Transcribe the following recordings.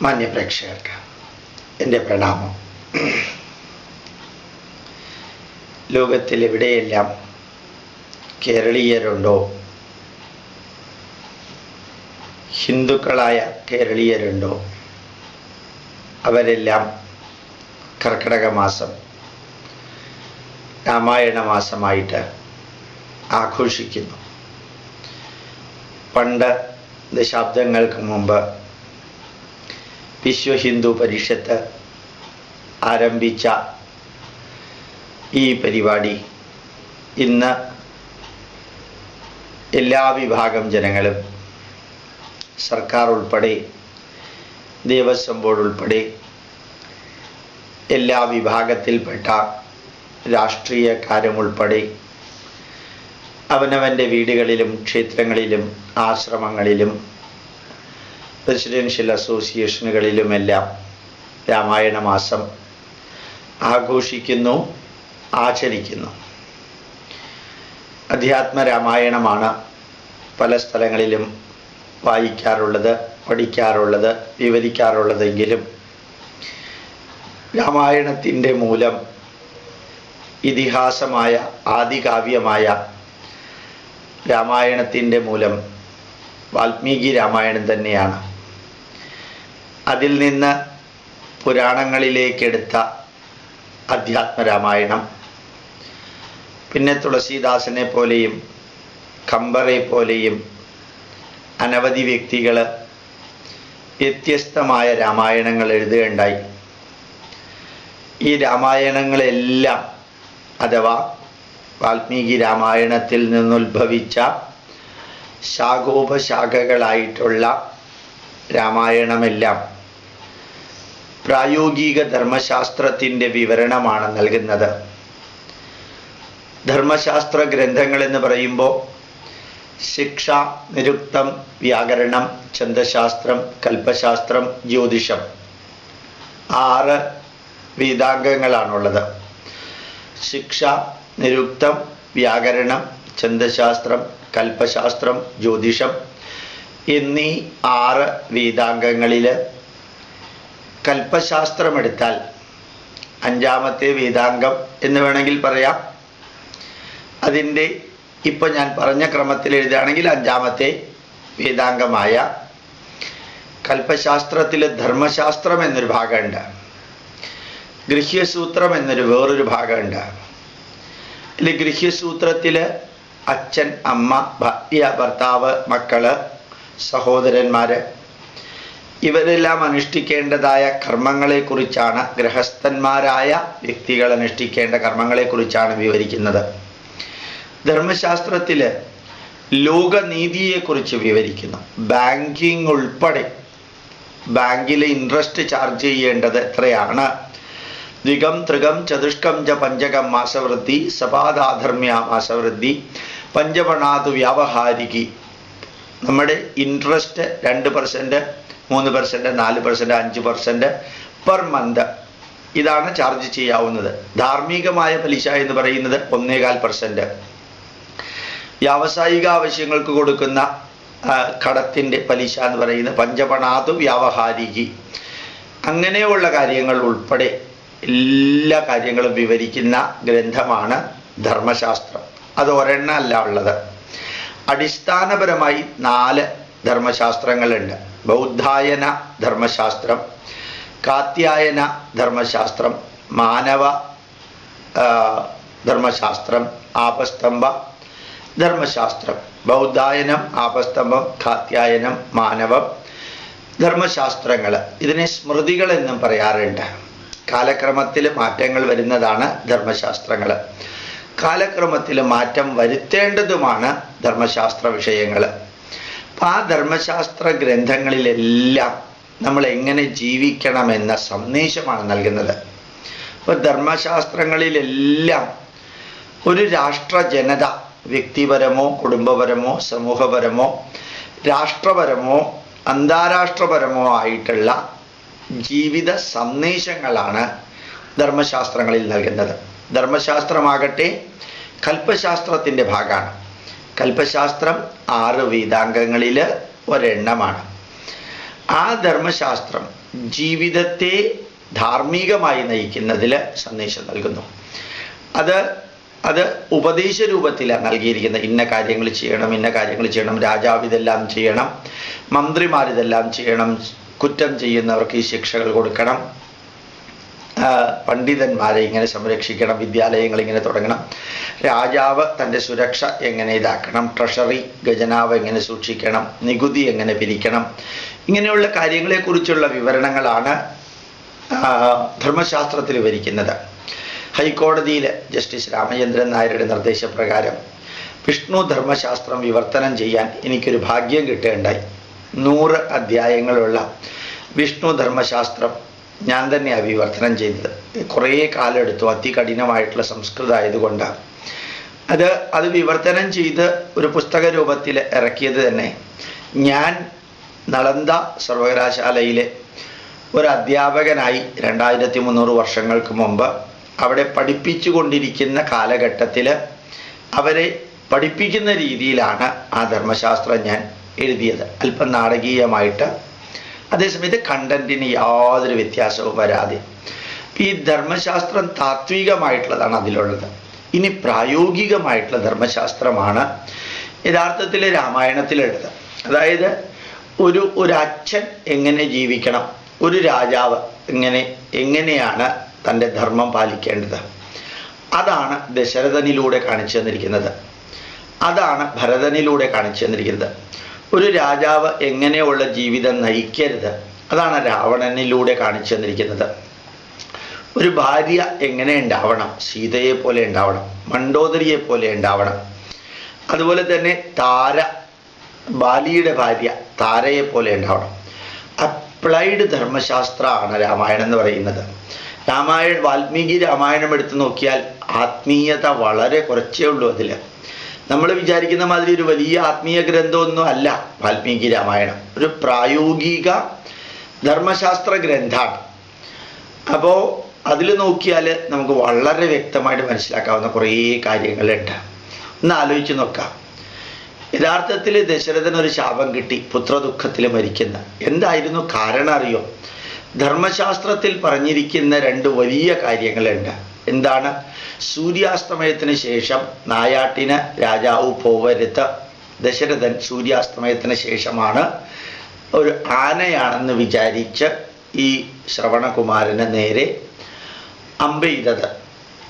മാന്യപ്രേക്ഷകർക്ക് എൻ്റെ പ്രണാമം. ലോകത്തിലെവിടെയെല്ലാം കേരളീയരുണ്ടോ, ഹിന്ദുക്കളായ കേരളീയരുണ്ടോ, അവരെല്ലാം കർക്കിടക മാസം രാമായണ മാസമായിട്ട് ആഘോഷിക്കുന്നു. പണ്ട് ദശാബ്ദങ്ങൾക്ക് മുമ്പ് വിശ്വ ഹിന്ദു പരിഷത്ത് ആരംഭിച്ച ഈ പരിപാടി ഇന്ന് എല്ലാ വിഭാഗം ജനങ്ങളും, സർക്കാർ ഉൾപ്പെടെ, ദേവസ്വം ബോർഡ് ഉൾപ്പെടെ എല്ലാ വിഭാഗത്തിൽപ്പെട്ട രാഷ്ട്രീയക്കാരും ഉൾപ്പെടെ അവനവൻ്റെ വീടുകളിലും ക്ഷേത്രങ്ങളിലും ആശ്രമങ്ങളിലും റെസിഡൻഷ്യൽ അസോസിയേഷനുകളിലുമെല്ലാം രാമായണ മാസം ആഘോഷിക്കുന്നു, ആചരിക്കുന്നു. അധ്യാത്മ രാമായണമാണ് പല സ്ഥലങ്ങളിലും വായിക്കാറുള്ളത്, പഠിക്കാറുള്ളത്, വിവരിക്കാറുള്ളതെങ്കിലും രാമായണത്തിൻ്റെ മൂലം ഇതിഹാസമായ ആദികാവ്യമായ രാമായണത്തിൻ്റെ മൂലം വാൽമീകി രാമായണം തന്നെയാണ്. അതിൽ നിന്ന് പുരാണങ്ങളിലേക്കെടുത്ത അധ്യാത്മ രാമായണം, പിന്നെ തുളസീദാസനെ പോലെയും കമ്പറെ പോലെയും അനവധി വ്യക്തികൾ വ്യത്യസ്തമായ രാമായണങ്ങൾ എഴുതുകയുണ്ടായി. ഈ രാമായണങ്ങളെല്ലാം അഥവാ വാൽമീകി രാമായണത്തിൽ നിന്നുത്ഭവിച്ച ശാഖോപശാഖകളായിട്ടുള്ള രാമായണമെല്ലാം പ്രായോഗിക ധർമ്മശാസ്ത്രത്തിൻ്റെ വിവരണമാണ് നൽകുന്നത്. ധർമ്മശാസ്ത്ര ഗ്രന്ഥങ്ങൾ എന്ന് പറയുമ്പോൾ ശിക്ഷ, നിരുക്തം, വ്യാകരണം, ഛന്ദശാസ്ത്രം, കൽപ്പശാസ്ത്രം, ജ്യോതിഷം, 6 വേദാംഗങ്ങളാണുള്ളത്. ശിക്ഷ, നിരുക്തം, വ്യാകരണം, ഛന്ദശാസ്ത്രം, കൽപ്പശാസ്ത്രം, ജ്യോതിഷം എന്നീ 6 വേദാംഗങ്ങളിൽ കൽപ്പശാസ്ത്രം എടുത്താൽ 5ാമത്തെ വേദാംഗം എന്ന് വേണമെങ്കിൽ പറയാം. അതിൻ്റെ ഇപ്പോൾ ഞാൻ പറഞ്ഞ ക്രമത്തിൽ എഴുതുകയാണെങ്കിൽ 5ാമത്തെ വേദാംഗമായ കൽപ്പശാസ്ത്രത്തിൽ ധർമ്മശാസ്ത്രം എന്നൊരു ഭാഗമുണ്ട്, ഗൃഹ്യസൂത്രം എന്നൊരു വേറൊരു ഭാഗമുണ്ട്. ഇതിൽ ഗൃഹ്യസൂത്രത്തിൽ അച്ഛൻ, അമ്മ, ഭാര്യ, ഭർത്താവ്, മക്കള്, സഹോദരന്മാർ ഇവരെല്ലാം അനുഷ്ഠിക്കേണ്ടതായ കർമ്മങ്ങളെക്കുറിച്ചാണ്, ഗൃഹസ്ഥന്മാരായ വ്യക്തികൾ അനുഷ്ഠിക്കേണ്ട കർമ്മങ്ങളെക്കുറിച്ചാണ് വിവരിക്കുന്നത്. ധർമ്മശാസ്ത്രത്തിൽ ലോകനീതിയെക്കുറിച്ച് വിവരിക്കുന്നു. ബാങ്കിങ് ഉൾപ്പെടെ, ബാങ്കിൽ ഇൻട്രസ്റ്റ് ചാർജ് ചെയ്യേണ്ടത് എത്രയാണ്, ദ്വികം ത്രികം ചതുഷ്കം ച പഞ്ചകം മാസവൃദ്ധി സപാദാധർമ്മ്യ മാസവൃദ്ധി പഞ്ചപണാതു വ്യാവഹാരികി. നമ്മുടെ ഇൻട്രസ്റ്റ് 2%, 3%, 4%, 5% പെർ മന്ത് ഇതാണ് ചാർജ് ചെയ്യാവുന്നത്. ധാർമ്മികമായ പലിശ എന്ന് പറയുന്നത് 1.25%. വ്യാവസായിക ആവശ്യങ്ങൾക്ക് കൊടുക്കുന്ന കടത്തിൻ്റെ പലിശ എന്ന് പറയുന്നത് പഞ്ചപണാതു വ്യാവഹാരികി. അങ്ങനെയുള്ള കാര്യങ്ങൾ ഉൾപ്പെടെ എല്ലാ കാര്യങ്ങളും വിവരിക്കുന്ന ഗ്രന്ഥമാണ് ധർമ്മശാസ്ത്രം. അത് ഒരെണ്ണമല്ല ഉള്ളത്. അടിസ്ഥാനപരമായി 4 ധർമ്മശാസ്ത്രങ്ങളുണ്ട്. ബൗദ്ധായന ധർമ്മശാസ്ത്രം, കാത്യായന ധർമ്മശാസ്ത്രം, മാനവ ധർമ്മശാസ്ത്രം, ആപസ്തംഭ ധർമ്മശാസ്ത്രം. ബൗദ്ധായനം, ആപസ്തംഭം, കാത്യായനം, മാനവം ധർമ്മശാസ്ത്രങ്ങൾ. ഇതിനെ സ്മൃതികൾ എന്നും പറയാറുണ്ട്. കാലക്രമത്തിൽ മാറ്റങ്ങൾ വരുന്നതാണ് ധർമ്മശാസ്ത്രങ്ങൾ. കാലക്രമത്തിൽ മാറ്റം വരുത്തേണ്ടതുമാണ് ധർമ്മശാസ്ത്ര വിഷയങ്ങൾ. അപ്പം ആ ധർമ്മശാസ്ത്ര ഗ്രന്ഥങ്ങളിലെല്ലാം നമ്മൾ എങ്ങനെ ജീവിക്കണമെന്ന സന്ദേശമാണ് നൽകുന്നത്. അപ്പോൾ ധർമ്മശാസ്ത്രങ്ങളിലെല്ലാം ഒരു രാഷ്ട്ര ജനത, വ്യക്തിപരമോ കുടുംബപരമോ സമൂഹപരമോ രാഷ്ട്രപരമോ അന്താരാഷ്ട്രപരമോ ആയിട്ടുള്ള ജീവിത സന്ദേശങ്ങളാണ് ധർമ്മശാസ്ത്രങ്ങളിൽ നൽകുന്നത്. ധർമ്മശാസ്ത്രമാകട്ടെ കൽപ്പശാസ്ത്രത്തിൻ്റെ ഭാഗമാണ്. കൽപ്പശാസ്ത്രം 6 വേദാംഗങ്ങളിൽ ഒരെണ്ണമാണ്. ആ ധർമ്മശാസ്ത്രം ജീവിതത്തെ ധാർമ്മികമായി നയിക്കുന്നതിൽ സന്ദേശം നൽകുന്നു. അത് ഉപദേശ രൂപത്തിലാണ് നൽകിയിരിക്കുന്നത്. ഇന്ന കാര്യങ്ങൾ ചെയ്യണം, ഇന്ന കാര്യങ്ങൾ ചെയ്യണം, രാജാവ് ഇതെല്ലാം ചെയ്യണം, മന്ത്രിമാരിതെല്ലാം ചെയ്യണം, കുറ്റം ചെയ്യുന്നവർക്ക് ഈ ശിക്ഷകൾ കൊടുക്കണം, പണ്ഡിതന്മാരെ ഇങ്ങനെ സംരക്ഷിക്കണം, വിദ്യാലയങ്ങൾ ഇങ്ങനെ തുടങ്ങണം, രാജാവ് തൻ്റെ സുരക്ഷ എങ്ങനെ ഇതാക്കണം, ട്രഷറി ഖജനാവ് എങ്ങനെ സൂക്ഷിക്കണം, നികുതി എങ്ങനെ പിരിക്കണം, ഇങ്ങനെയുള്ള കാര്യങ്ങളെക്കുറിച്ചുള്ള വിവരണങ്ങളാണ് ധർമ്മശാസ്ത്രത്തിൽ വിവരിക്കുന്നത്. ഹൈക്കോടതിയിൽ ജസ്റ്റിസ് രാമചന്ദ്രൻ നായരുടെ നിർദ്ദേശപ്രകാരം വിഷ്ണു ധർമ്മശാസ്ത്രം വിവർത്തനം ചെയ്യാൻ എനിക്കൊരു ഭാഗ്യം കിട്ടുകയുണ്ടായി. 100 അധ്യായങ്ങളുള്ള വിഷ്ണു ധർമ്മശാസ്ത്രം ഞാൻ തന്നെയാണ് വിവർത്തനം ചെയ്തത്. കുറേ കാലം എടുത്തു, അതികഠിനമായിട്ടുള്ള സംസ്കൃതം ആയതുകൊണ്ട്. അത് വിവർത്തനം ചെയ്ത് ഒരു പുസ്തക രൂപത്തിൽ ഇറക്കിയത് തന്നെ ഞാൻ നളന്ദ സർവകലാശാലയിലെ ഒരു അധ്യാപകനായി 2300 വർഷങ്ങൾക്ക് മുമ്പ് അവിടെ പഠിപ്പിച്ചു കൊണ്ടിരിക്കുന്ന കാലഘട്ടത്തിൽ അവരെ പഠിപ്പിക്കുന്ന രീതിയിലാണ് ആ ധർമ്മശാസ്ത്രം ഞാൻ എഴുതിയത്, അല്പം നാടകീയമായിട്ട്. അതേസമയത്ത് കണ്ടന്റിന് യാതൊരു വ്യത്യാസവും വരാതെ. ഈ ധർമ്മശാസ്ത്രം താത്വികമായിട്ടുള്ളതാണ് അതിലുള്ളത്. ഇനി പ്രായോഗികമായിട്ടുള്ള ധർമ്മശാസ്ത്രമാണ് യഥാർത്ഥത്തിൽ രാമായണത്തിലുള്ളത്. അതായത് ഒരു അച്ഛൻ എങ്ങനെ ജീവിക്കണം, ഒരു രാജാവ് എങ്ങനെയാണ് തൻ്റെ ധർമ്മം പാലിക്കേണ്ടത്, അതാണ് ദശരഥനിലൂടെ കാണിച്ചു തന്നിരിക്കുന്നത്. അതാണ് ഭരതനിലൂടെ കാണിച്ചു തന്നിരിക്കുന്നത്. ഒരു രാജാവ് എങ്ങനെയുള്ള ജീവിതം നയിക്കരുത്, അതാണ് രാവണനിലൂടെ കാണിച്ചു തന്നിരിക്കുന്നത്. ഒരു ഭാര്യ എങ്ങനെ ഉണ്ടാവണം, സീതയെ പോലെ ഉണ്ടാവണം, മണ്ഡോദരിയെ പോലെ ഉണ്ടാവണം. അതുപോലെ തന്നെ ബാലിയുടെ ഭാര്യ താരയെ പോലെ ഉണ്ടാവണം. അപ്ലൈഡ് ധർമ്മശാസ്ത്രമാണ് രാമായണം എന്ന് പറയുന്നത്. വാൽമീകി രാമായണം എടുത്തു നോക്കിയാൽ ആത്മീയത വളരെ കുറച്ചേ ഉള്ളൂ. അതിൽ നമ്മൾ വിചാരിക്കുന്ന മാതിരി ഒരു വലിയ ആത്മീയ ഗ്രന്ഥമൊന്നും അല്ല വാൽമീകി രാമായണം. ഒരു പ്രായോഗിക ധർമ്മശാസ്ത്ര ഗ്രന്ഥമാണ്. അപ്പോൾ അതിൽ നോക്കിയാൽ നമുക്ക് വളരെ വ്യക്തമായിട്ട് മനസ്സിലാക്കാവുന്ന കുറേ കാര്യങ്ങളുണ്ട്. ഒന്ന് ആലോചിച്ച് നോക്കാം. യഥാർത്ഥത്തിൽ ദശരഥന് ഒരു ശാപം കിട്ടി, പുത്രദുഃഖത്തിൽ മരിക്കുന്ന. എന്തായിരുന്നു കാരണം അറിയോ? ധർമ്മശാസ്ത്രത്തിൽ പറഞ്ഞിരിക്കുന്ന 2 വലിയ കാര്യങ്ങളുണ്ട്. എന്താണ്? സൂര്യാസ്തമയത്തിന് ശേഷം നായാട്ടിന് രാജാവ് പോവരുത്. ദശരഥൻ സൂര്യാസ്തമയത്തിന് ശേഷമാണ് ഒരു ആനയാണെന്ന് വിചാരിച്ച് ഈ ശ്രവണകുമാരന് നേരെ അമ്പെയ്തത്.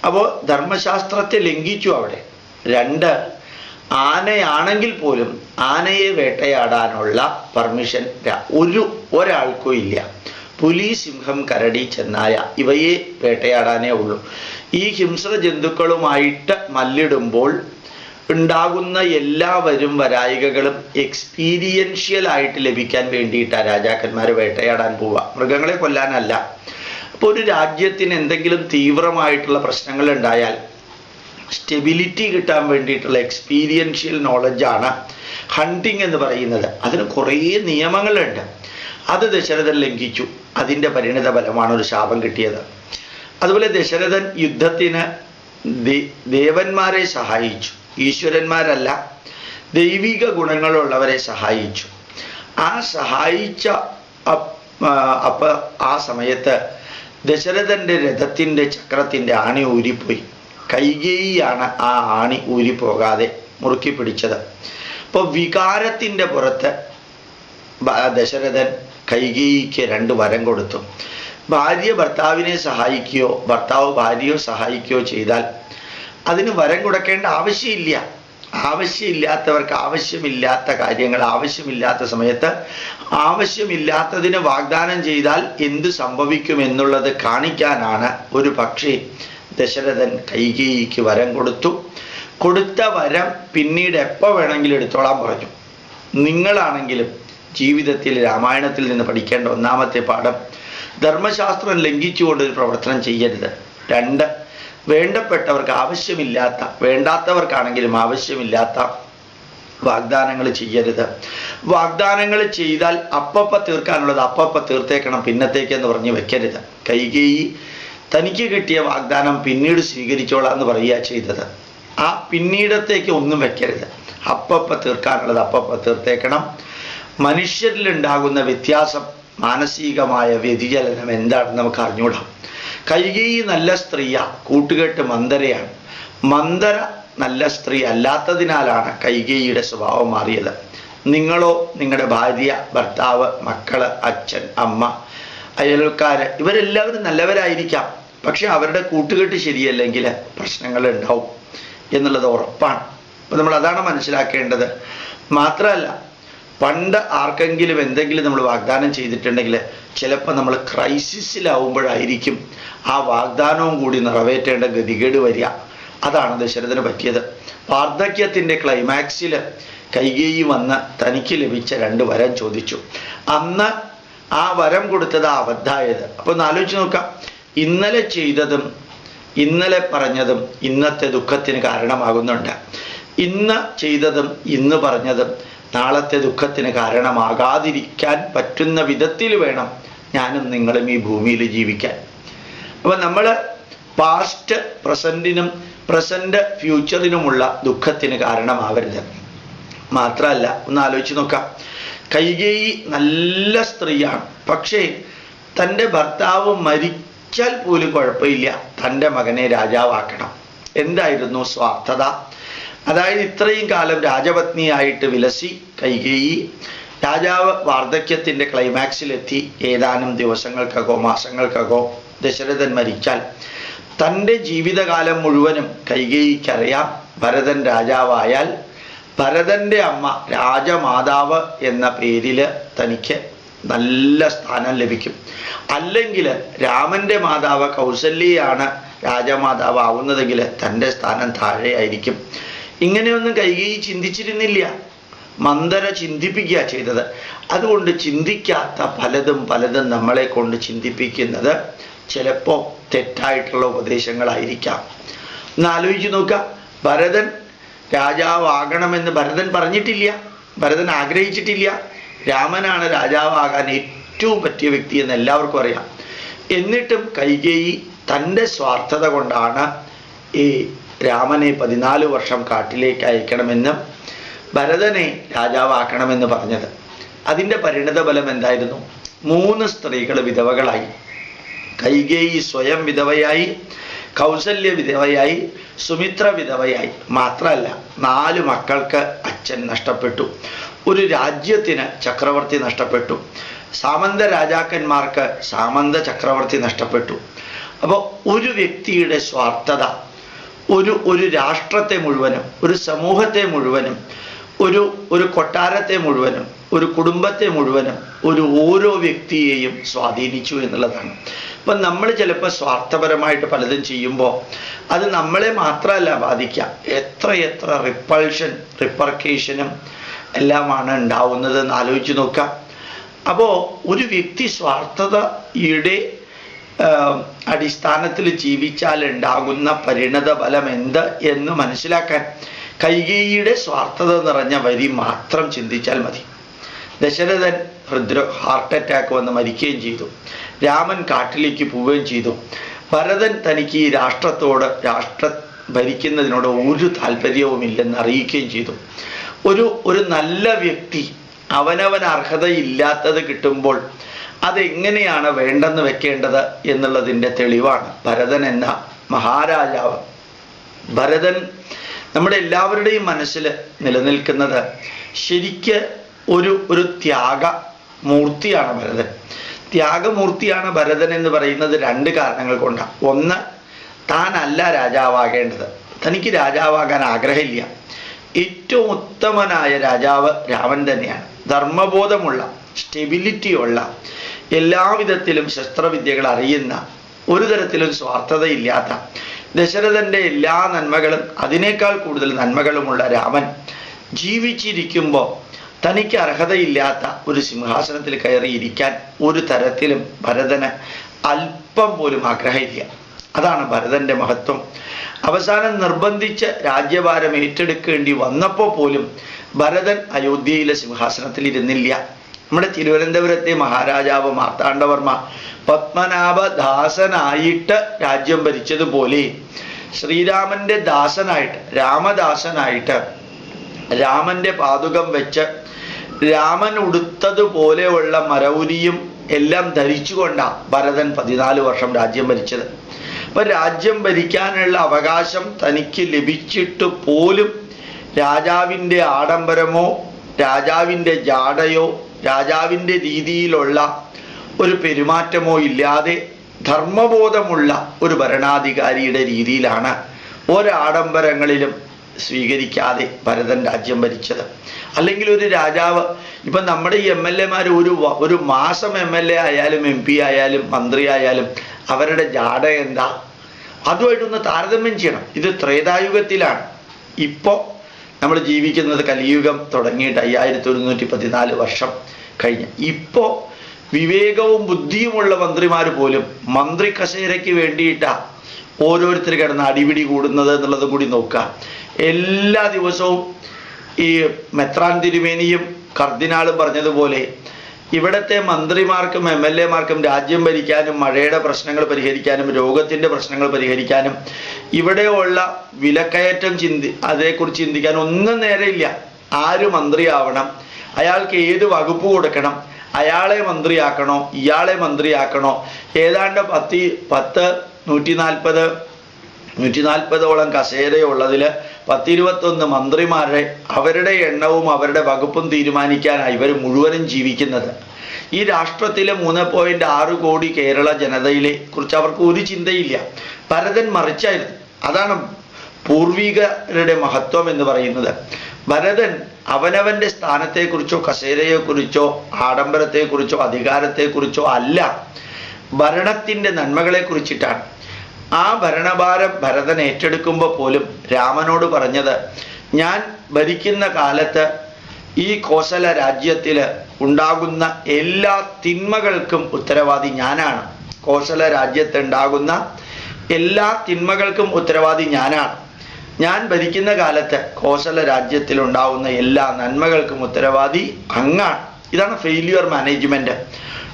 അപ്പോൾ ധർമ്മശാസ്ത്രത്തെ ലംഘിച്ചു അവിടെ. 2, ആനയാണെങ്കിൽ പോലും ആനയെ വേട്ടയാടാനുള്ള പെർമിഷൻ ഒരാൾക്കും ഇല്ല. പുലി, സിംഹം, കരടി, ചെന്നായ ഇവയെ വേട്ടയാടാനേ ഉള്ളൂ. ഈ ഹിംസ്ര ജന്തുക്കളുമായിട്ട് മല്ലിടുമ്പോൾ ഉണ്ടാകുന്ന എല്ലാ വരായികകളും എക്സ്പീരിയൻഷ്യൽ ആയിട്ട് ലഭിക്കാൻ വേണ്ടിയിട്ടാണ് രാജാക്കന്മാർ വേട്ടയാടാൻ പോവുക, മൃഗങ്ങളെ കൊല്ലാനല്ല. അപ്പോൾ ഒരു രാജ്യത്തിന് എന്തെങ്കിലും തീവ്രമായിട്ടുള്ള പ്രശ്നങ്ങൾ ഉണ്ടായാൽ സ്റ്റെബിലിറ്റി കിട്ടാൻ വേണ്ടിയിട്ടുള്ള എക്സ്പീരിയൻഷ്യൽ നോളജാണ് ഹണ്ടിങ് എന്ന് പറയുന്നത്. അതിന് കുറേ നിയമങ്ങളുണ്ട്. അത് ദശരഥൻ ലംഘിച്ചു. അതിൻ്റെ പരിണിത ഫലമാണ് ഒരു ശാപം കിട്ടിയത്. അതുപോലെ ദശരഥൻ യുദ്ധത്തിന് ദേവന്മാരെ സഹായിച്ചു, ഈശ്വരന്മാരല്ല ദൈവിക ഗുണങ്ങളുള്ളവരെ സഹായിച്ചു. ആ സഹായിച്ച ആ സമയത്ത് ദശരഥൻ്റെ രഥത്തിൻ്റെ ചക്രത്തിൻ്റെ ആണി ഊരിപ്പോയി. കൈകേയിയാണ് ആ ആണി ഊരിപ്പോകാതെ മുറുക്കി പിടിച്ചത്. അപ്പോൾ വികാരത്തിൻ്റെ പുറത്ത് ദശരഥൻ കൈകേയിക്ക് 2 വരം കൊടുത്തു. ഭാര്യ ഭർത്താവിനെ സഹായിക്കുകയോ ഭർത്താവ് ഭാര്യയോ സഹായിക്കുകയോ ചെയ്താൽ അതിന് വരം കൊടുക്കേണ്ട ആവശ്യമില്ല. ആവശ്യമില്ലാത്തവർക്ക് ആവശ്യമില്ലാത്ത കാര്യങ്ങൾ ആവശ്യമില്ലാത്ത സമയത്ത് ആവശ്യമില്ലാത്തതിന് വാഗ്ദാനം ചെയ്താൽ എന്ത് സംഭവിക്കുമെന്നുള്ളത് കാണിക്കാനാണ് ഒരു പക്ഷേ ദശരഥൻ കൈകേയിക്ക് വരം കൊടുത്തു. കൊടുത്ത വരം പിന്നീട് എപ്പോൾ വേണമെങ്കിലും എടുത്തോളാൻ പറഞ്ഞു. നിങ്ങളാണെങ്കിലും ജീവിതത്തിൽ രാമായണത്തിൽ നിന്ന് പഠിക്കേണ്ട 1ാമത്തെ പാഠം, ധർമ്മശാസ്ത്രം ലംഘിച്ചുകൊണ്ടൊരു പ്രവർത്തനം ചെയ്യരുത്. 2, വേണ്ടപ്പെട്ടവർക്ക് ആവശ്യമില്ലാത്ത, വേണ്ടാത്തവർക്കാണെങ്കിലും ആവശ്യമില്ലാത്ത വാഗ്ദാനങ്ങൾ ചെയ്യരുത്. വാഗ്ദാനങ്ങൾ ചെയ്താൽ അപ്പപ്പ തീർക്കാനുള്ളത് അപ്പപ്പ തീർത്തേക്കണം, പിന്നത്തേക്കെന്ന് പറഞ്ഞ് വെക്കരുത്. കൈകേയി തനിക്ക് കിട്ടിയ വാഗ്ദാനം പിന്നീട് സ്വീകരിച്ചോളാം എന്ന് പറയുക ചെയ്തത്. ആ പിന്നീടത്തേക്ക് ഒന്നും വെക്കരുത്. അപ്പപ്പ തീർക്കാനുള്ളത് അപ്പപ്പ തീർത്തേക്കണം. മനുഷ്യരിലുണ്ടാകുന്ന വ്യത്യാസം മാനസികമായ വ്യതിചലനം എന്താണെന്ന് നമുക്ക് അറിഞ്ഞൂടാം. കൈകേയി നല്ല സ്ത്രീയാ, കൂട്ടുകെട്ട് മന്ദരയാണ്. മന്ദര നല്ല സ്ത്രീ അല്ലാത്തതിനാലാണ് കൈകേയിയുടെ സ്വഭാവം മാറിയത്. നിങ്ങളോ നിങ്ങളുടെ ഭാര്യ, ഭർത്താവ്, മക്കള്, അച്ഛൻ, അമ്മ, അയൽക്കാര് ഇവരെല്ലാവരും നല്ലവരായിരിക്കാം. പക്ഷെ അവരുടെ കൂട്ടുകെട്ട് ശരിയല്ലെങ്കിൽ പ്രശ്നങ്ങൾ ഉണ്ടാവും എന്നുള്ളത് ഉറപ്പാണ്. അപ്പം നമ്മൾ അതാണ് മനസ്സിലാക്കേണ്ടത്. മാത്രമല്ല, പണ്ട് ആർക്കെങ്കിലും എന്തെങ്കിലും നമ്മൾ വാഗ്ദാനം ചെയ്തിട്ടുണ്ടെങ്കിൽ ചിലപ്പോൾ നമ്മൾ ക്രൈസിസിലാവുമ്പോഴായിരിക്കും ആ വാഗ്ദാനവും കൂടി നിറവേറ്റേണ്ട ഗതികേട് വരിക. അതാണ് ദശരഥന് പറ്റിയത്. വാർദ്ധക്യത്തിൻ്റെ ക്ലൈമാക്സിൽ കൈകേയി വന്ന് തനിക്ക് ലഭിച്ച 2 വരം ചോദിച്ചു. അന്ന് ആ വരം കൊടുത്തത് അബദ്ധമായത്. അപ്പോൾ ഒന്ന് ആലോചിച്ച് നോക്കാം. ഇന്നലെ ചെയ്തതും ഇന്നലെ പറഞ്ഞതും ഇന്നത്തെ ദുഃഖത്തിന് കാരണമാകുന്നുണ്ട്. ഇന്ന് ചെയ്തതും ഇന്ന് പറഞ്ഞതും നാളത്തെ ദുഃഖത്തിന് കാരണമാകാതിരിക്കാൻ പറ്റുന്ന വിധത്തിൽ വേണം ഞാനും നിങ്ങളും ഈ ഭൂമിയിൽ ജീവിക്കാൻ. അപ്പം നമ്മൾ പാസ്റ്റ് പ്രസൻറ്റിനും പ്രസൻറ്റ് ഫ്യൂച്ചറിനുമുള്ള ദുഃഖത്തിന് കാരണമാവരുത്. മാത്രമല്ല, ഒന്ന് ആലോചിച്ച് നോക്കാം. കൈകേയി നല്ല സ്ത്രീയാണ്. പക്ഷേ തൻ്റെ ഭർത്താവ് മരിച്ചാൽ പോലും കുഴപ്പമില്ല, തൻ്റെ മകനെ രാജാവാക്കണം. എന്തായിരുന്നു സ്വാർത്ഥത? അതായത് ഇത്രയും കാലം രാജപത്നിയായിട്ട് വിലസി കൈകേയി രാജാവ് വാർദ്ധക്യത്തിൻ്റെ ക്ലൈമാക്സിലെത്തി. ഏതാനും ദിവസങ്ങൾക്കകോ മാസങ്ങൾക്കകോ ദശരഥൻ മരിച്ചാൽ തൻ്റെ ജീവിതകാലം മുഴുവനും കൈകേയിക്കറിയാം, ഭരതൻ രാജാവായാൽ ഭരതൻ്റെ അമ്മ രാജമാതാവ് എന്ന പേരിൽ തനിക്ക് നല്ല സ്ഥാനം ലഭിക്കും. അല്ലെങ്കിൽ രാമൻ്റെ മാതാവ് കൗസല്യയാണ് രാജമാതാവ് ആവുന്നതെങ്കിൽ തൻ്റെ സ്ഥാനം താഴെയായിരിക്കും. ഇങ്ങനെയൊന്നും കൈകേയി ചിന്തിച്ചിരുന്നില്ല. മന്ദര ചിന്തിപ്പിക്കുക ചെയ്തത്. അതുകൊണ്ട് ചിന്തിക്കാത്ത പലതും നമ്മളെ കൊണ്ട് ചിന്തിപ്പിക്കുന്നത് ചിലപ്പോൾ തെറ്റായിട്ടുള്ള ഉപദേശങ്ങളായിരിക്കാം. ഒന്ന് ആലോചിച്ച് നോക്കുക. ഭരതൻ രാജാവാകണമെന്ന് ഭരതൻ പറഞ്ഞിട്ടില്ല, ഭരതൻ ആഗ്രഹിച്ചിട്ടില്ല. രാമനാണ് രാജാവാകാൻ ഏറ്റവും പറ്റിയ വ്യക്തി എന്ന് എല്ലാവർക്കും അറിയാം. എന്നിട്ടും കൈകേയി തൻ്റെ സ്വാർത്ഥത കൊണ്ടാണ് ഈ രാമനെ 14 വർഷം കാട്ടിലേക്ക് അയക്കണമെന്നും ഭരതനെ രാജാവാക്കണമെന്ന് പറഞ്ഞത്. അതിൻ്റെ പരിണിത ഫലം എന്തായിരുന്നു? 3 സ്ത്രീകൾ വിധവകളായി. കൈകേയി സ്വയം വിധവയായി, കൗസല്യ വിധവയായി, സുമിത്ര വിധവയായി. മാത്രമല്ല 4 മക്കൾക്ക് അച്ഛൻ നഷ്ടപ്പെട്ടു. ഒരു രാജ്യത്തിന് ചക്രവർത്തി നഷ്ടപ്പെട്ടു. സാമന്ത രാജാക്കന്മാർക്ക് സാമന്ത ചക്രവർത്തി നഷ്ടപ്പെട്ടു. അപ്പോൾ ഒരു വ്യക്തിയുടെ സ്വാർത്ഥത ഒരു രാഷ്ട്രത്തെ മുഴുവനും, ഒരു സമൂഹത്തെ മുഴുവനും, ഒരു കൊട്ടാരത്തെ മുഴുവനും, ഒരു കുടുംബത്തെ മുഴുവനും, ഓരോ വ്യക്തിയെയും സ്വാധീനിച്ചു എന്നുള്ളതാണ്. അപ്പം നമ്മൾ ചിലപ്പോൾ സ്വാർത്ഥപരമായിട്ട് പലതും ചെയ്യുമ്പോൾ അത് നമ്മളെ മാത്രമല്ല ബാധിക്കുക, എത്ര റിപ്പർക്കേഷനും എല്ലാമാണ് ഉണ്ടാവുന്നത് എന്ന് ആലോചിച്ച് നോക്കാം. അപ്പോൾ ഒരു വ്യക്തി സ്വാർത്ഥതയുടെ അടിസ്ഥാനത്തിൽ ജീവിച്ചാൽ ഉണ്ടാകുന്ന പരിണത ഫലം എന്ത് എന്ന് മനസ്സിലാക്കാൻ കൈകേയിയുടെ സ്വാർത്ഥത നിറഞ്ഞ വരി മാത്രം ചിന്തിച്ചാൽ മതി. ദശരഥൻ ഹാർട്ട് അറ്റാക്ക് വന്ന് മരിക്കുകയും ചെയ്തു. രാമൻ കാട്ടിലേക്ക് പോവുകയും ചെയ്തു. ഭരതൻ തനിക്ക് ഈ രാഷ്ട്രം ഭരിക്കുന്നതിനോട് ഒരു താല്പര്യവുമില്ലെന്ന് അറിയിക്കുകയും ചെയ്തു. ഒരു നല്ല വ്യക്തി അവനവൻ അർഹതയില്ലാത്തത് കിട്ടുമ്പോൾ അതെങ്ങനെയാണ് വേണ്ടെന്ന് വെക്കേണ്ടത് എന്നുള്ളതിൻ്റെ തെളിവാണ് ഭരതൻ എന്ന മഹാരാജാവ്. ഭരതൻ നമ്മുടെ എല്ലാവരുടെയും മനസ്സിൽ നിലനിൽക്കുന്നത് ശരിക്ക് ഒരു ത്യാഗമൂർത്തിയാണ് ഭരതൻ. ത്യാഗമൂർത്തിയാണ് ഭരതൻ എന്ന് പറയുന്നത് 2 കാരണങ്ങൾ കൊണ്ടാണ്. ഒന്ന്, താനല്ല രാജാവാകേണ്ടത്, തനിക്ക് രാജാവാകാൻ ആഗ്രഹമില്ല. ഏറ്റവും ഉത്തമനായ രാജാവ് രാമൻ തന്നെയാണ്. ധർമ്മബോധമുള്ള, സ്റ്റെബിലിറ്റിയുള്ള, എല്ലാവിധത്തിലും ശസ്ത്രവിദ്യകൾ അറിയുന്ന, ഒരു തരത്തിലും സ്വാർത്ഥതയില്ലാത്ത, ദശരഥൻ്റെ എല്ലാ നന്മകളും അതിനേക്കാൾ കൂടുതൽ നന്മകളുമുള്ള രാമൻ ജീവിച്ചിരിക്കുമ്പോൾ തനിക്ക് അർഹതയില്ലാത്ത ഒരു സിംഹാസനത്തിൽ കയറിയിരിക്കാൻ ഒരു തരത്തിലും ഭരതന് അല്പം പോലും ആഗ്രഹമില്ല. അതാണ് ഭരതൻ്റെ മഹത്വം. അവസാനം നിർബന്ധിച്ച് രാജ്യഭാരം ഏറ്റെടുക്കേണ്ടി വന്നപ്പോൾ പോലും ഭരതൻ അയോധ്യയിലെ സിംഹാസനത്തിൽ ഇരുന്നില്ല. നമ്മുടെ തിരുവനന്തപുരത്തെ മഹാരാജാവ് മാർത്താണ്ഡവർമ്മ പത്മനാഭദാസനായിട്ട് രാജ്യം ഭരിച്ചതുപോലെ ശ്രീരാമൻ്റെ ദാസനായിട്ട്, രാമദാസനായിട്ട്, രാമൻ്റെ പാദുകം വെച്ച് രാമൻ ഉടുത്തതുപോലെയുള്ള മരൗരിയും എല്ലാം ധരിച്ചുകൊണ്ടാണ് ഭരതൻ 14 വർഷം രാജ്യം ഭരിച്ചത്. അപ്പൊ രാജ്യം ഭരിക്കാനുള്ള അവകാശം തനിക്ക് ലഭിച്ചിട്ട് പോലും രാജാവിൻ്റെ ആഡംബരമോ രാജാവിൻ്റെ ജാടയോ രാജാവിൻ്റെ രീതിയിലുള്ള ഒരു പെരുമാറ്റമോ ഇല്ലാതെ ധർമ്മബോധമുള്ള ഒരു ഭരണാധികാരിയുടെ രീതിയിലാണ് ഒരാഡംബരങ്ങളിലും സ്വീകരിക്കാതെ ഭരതൻ രാജ്യം ഭരിച്ചത്. അല്ലെങ്കിൽ ഒരു രാജാവ്, ഇപ്പം നമ്മുടെ ഈ MLA-മാർ ഒരു മാസം MLA ആയാലും MP ആയാലും മന്ത്രി ആയാലും അവരുടെ ജാട എന്താ, അതുമായിട്ടൊന്ന് താരതമ്യം ചെയ്യണം. ഇത് ത്രേതായുഗത്തിലാണ്. ഇപ്പോൾ നമ്മൾ ജീവിക്കുന്നത് കലിയുഗം തുടങ്ങിയിട്ട് 5114 വർഷം കഴിഞ്ഞ്. ഇപ്പോൾ വിവേകവും ബുദ്ധിയുമുള്ള മന്ത്രിമാർ പോലും മന്ത്രി കസേരയ്ക്ക് വേണ്ടിയിട്ടാണ് ഓരോരുത്തർ കിടന്ന് അടിപിടി കൂടുന്നത് എന്നുള്ളത് കൂടി നോക്കുക. എല്ലാ ദിവസവും ഈ മെത്രാൻ തിരുമേനിയും കർദിനാളും പറഞ്ഞതുപോലെ ഇവിടുത്തെ മന്ത്രിമാർക്കും MLA-മാർക്കും രാജ്യം ഭരിക്കാനും മഴയുടെ പ്രശ്നങ്ങൾ പരിഹരിക്കാനും രോഗത്തിൻ്റെ പ്രശ്നങ്ങൾ പരിഹരിക്കാനും ഇവിടെയുള്ള വിലക്കയറ്റം അതേക്കുറിച്ച് ചിന്തിക്കാനും ഒന്നും നേരെയില്ല. ആര് മന്ത്രിയാവണം, അയാൾക്ക് ഏത് വകുപ്പ് കൊടുക്കണം, അയാളെ മന്ത്രിയാക്കണോ ഇയാളെ മന്ത്രിയാക്കണോ, ഏതാണ്ട് 140ഓളം കസേരയുള്ളതിൽ 10-21 മന്ത്രിമാരെ അവരുടെ എണ്ണവും അവരുടെ വകുപ്പും തീരുമാനിക്കാനായി ഇവർ മുഴുവനും ജീവിക്കുന്നത്. ഈ രാഷ്ട്രത്തിലെ 3.6 കോടി കേരള ജനതയിലെ കുറിച്ച് അവർക്ക് ഒരു ചിന്തയില്ല. ഭരതൻ മറിച്ചായിരുന്നു. അതാണ് പൂർവികരുടെ മഹത്വം എന്ന് പറയുന്നത്. ഭരതൻ അവനവൻ്റെ സ്ഥാനത്തെക്കുറിച്ചോ കസേരയെക്കുറിച്ചോ ആഡംബരത്തെക്കുറിച്ചോ അധികാരത്തെക്കുറിച്ചോ അല്ല, ഭരണത്തിൻ്റെ നന്മകളെക്കുറിച്ചിട്ടാണ്. ആ ഭരണഭാരം ഭരതൻ ഏറ്റെടുക്കുമ്പോൾ പോലും രാമനോട് പറഞ്ഞത്, ഞാൻ ഭരിക്കുന്ന കാലത്ത് ഈ കോസല രാജ്യത്തിൽ ഉണ്ടാകുന്ന എല്ലാ തിന്മകൾക്കും ഉത്തരവാദി ഞാനാണ്. കോസല രാജ്യത്തുണ്ടാകുന്ന എല്ലാ തിന്മകൾക്കും ഉത്തരവാദി ഞാനാണ്. ഞാൻ ഭരിക്കുന്ന കാലത്ത് കോസല രാജ്യത്തിലുണ്ടാകുന്ന എല്ലാ നന്മകൾക്കും ഉത്തരവാദി അങ്ങാണ്. ഇതാണ് failure management.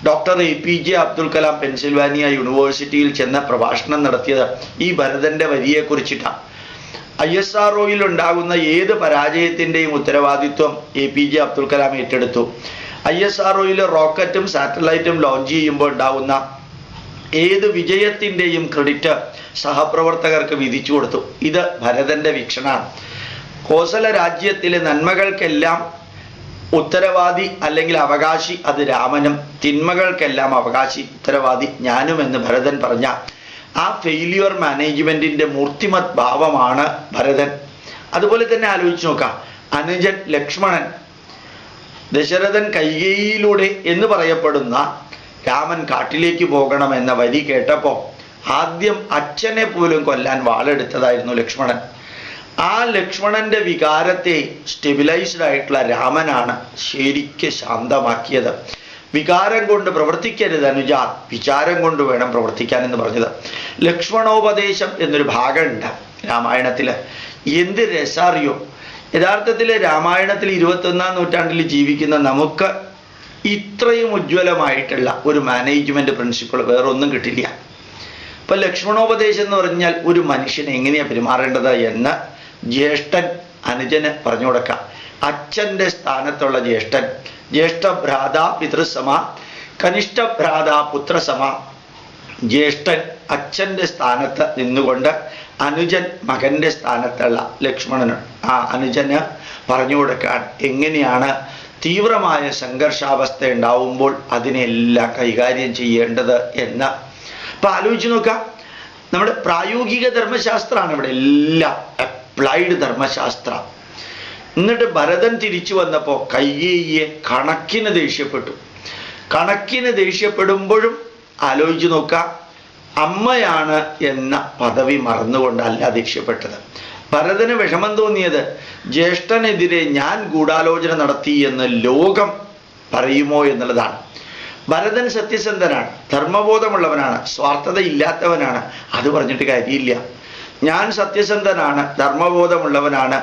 Doctor APJ Abdul Kalam Pennsylvania യൂണിവേഴ്സിറ്റിയിൽ ചെന്ന് പ്രഭാഷണം നടത്തിയത് ഈ ഭരതൻ്റെ വരിയെക്കുറിച്ചിട്ടാണ്. ISROയിൽ ഉണ്ടാകുന്ന ഏത് പരാജയത്തിൻ്റെയും ഉത്തരവാദിത്വം APJ അബ്ദുൽ കലാം ഏറ്റെടുത്തു. ISROയിൽ റോക്കറ്റും സാറ്റലൈറ്റും ലോഞ്ച് ചെയ്യുമ്പോൾ ഉണ്ടാകുന്ന ഏത് വിജയത്തിൻ്റെയും ക്രെഡിറ്റ് സഹപ്രവർത്തകർക്ക് വിധിച്ചു കൊടുത്തു. ഇത് ഭരതൻ്റെ വീക്ഷണമാണ്. കോസല രാജ്യത്തിലെ നന്മകൾക്കെല്ലാം ഉത്തരവാദി അല്ലെങ്കിൽ അവകാശി അത് രാമനും, തിന്മകൾക്കെല്ലാം അവകാശി ഉത്തരവാദി ഞാനുമെന്ന് ഭരതൻ പറഞ്ഞ ആ ഫെയിലിയർ മാനേജ്മെൻറ്റിൻ്റെ മൂർത്തിമത് ഭാവമാണ് ഭരതൻ. അതുപോലെ തന്നെ ആലോചിച്ച് നോക്കാം, അനുജൻ ലക്ഷ്മണൻ, ദശരഥൻ കൈകേയിയിലൂടെ എന്ന് പറയപ്പെടുന്ന രാമൻ കാട്ടിലേക്ക് പോകണമെന്ന വരി കേട്ടപ്പോൾ ആദ്യം അച്ഛനെ പോലും കൊല്ലാൻ വാളെടുത്തതായിരുന്നു ലക്ഷ്മണൻ. ആ ലക്ഷ്മണന്റെ വികാരത്തെ സ്റ്റെബിലൈസ്ഡ് ആയിട്ടുള്ള രാമനാണ് ശരിക്ക് ശാന്തമാക്കിയത്. വികാരം കൊണ്ട് പ്രവർത്തിക്കരുത് അനുജ, വിചാരം കൊണ്ട് വേണം പ്രവർത്തിക്കാൻ എന്ന് പറഞ്ഞത്. ലക്ഷ്മണോപദേശം എന്നൊരു ഭാഗമുണ്ട് രാമായണത്തിൽ. എന്ത് രസാറിയോ, യഥാർത്ഥത്തിൽ രാമായണത്തിൽ 21-ാം നൂറ്റാണ്ടിൽ ജീവിക്കുന്ന നമുക്ക് ഇത്രയും ഉജ്ജ്വലമായിട്ടുള്ള ഒരു മാനേജ്മെന്റ് പ്രിൻസിപ്പിൾ വേറൊന്നും കിട്ടില്ല. ഇപ്പൊ ലക്ഷ്മണോപദേശം എന്ന് പറഞ്ഞാൽ ഒരു മനുഷ്യൻ എങ്ങനെയാ പെരുമാറേണ്ടത് എന്ന് ജ്യേഷ്ഠൻ അനുജന് പറഞ്ഞു കൊടുക്കാം. അച്ഛൻ്റെ സ്ഥാനത്തുള്ള ജ്യേഷ്ഠൻ, ജ്യേഷ്ഠഭ്രാത പിതൃസമ, കനിഷ്ഠഭ്രാത പുത്രസമ. ജ്യേഷ്ഠൻ അച്ഛൻ്റെ സ്ഥാനത്ത് നിന്നുകൊണ്ട് അനുജൻ മകൻ്റെ സ്ഥാനത്തുള്ള ലക്ഷ്മണന് ആ അനുജന് പറഞ്ഞു കൊടുക്കാൻ എങ്ങനെയാണ് തീവ്രമായ സംഘർഷാവസ്ഥ ഉണ്ടാവുമ്പോൾ അതിനെല്ലാം കൈകാര്യം ചെയ്യേണ്ടത് എന്ന്. അപ്പൊ ആലോചിച്ച് നോക്കാം, നമ്മുടെ പ്രായോഗിക ധർമ്മശാസ്ത്രമാണ് ഇവിടെ എല്ലാം, അപ്ലൈഡ് ധർമ്മശാസ്ത്ര. എന്നിട്ട് ഭരതൻ തിരിച്ചു വന്നപ്പോൾ കൈകേയിയെ കണക്കിന് ദേഷ്യപ്പെടുമ്പോഴും ആലോചിച്ച് നോക്കാം, അമ്മയാണ് എന്ന പദവി മറന്നുകൊണ്ടല്ല ദേഷ്യപ്പെട്ടത്. ഭരതന് വിഷമം തോന്നിയത് ജ്യേഷ്ഠനെതിരെ ഞാൻ ഗൂഢാലോചന നടത്തി എന്ന് ലോകം പറയുമോ എന്നുള്ളതാണ്. ഭരതൻ സത്യസന്ധനാണ്, ധർമ്മബോധമുള്ളവനാണ്, സ്വാർത്ഥത ഇല്ലാത്തവനാണ്. അത് പറഞ്ഞിട്ട് കാര്യമില്ല. ഞാൻ സത്യസന്ധനാണ്, ധർമ്മബോധമുള്ളവനാണ്,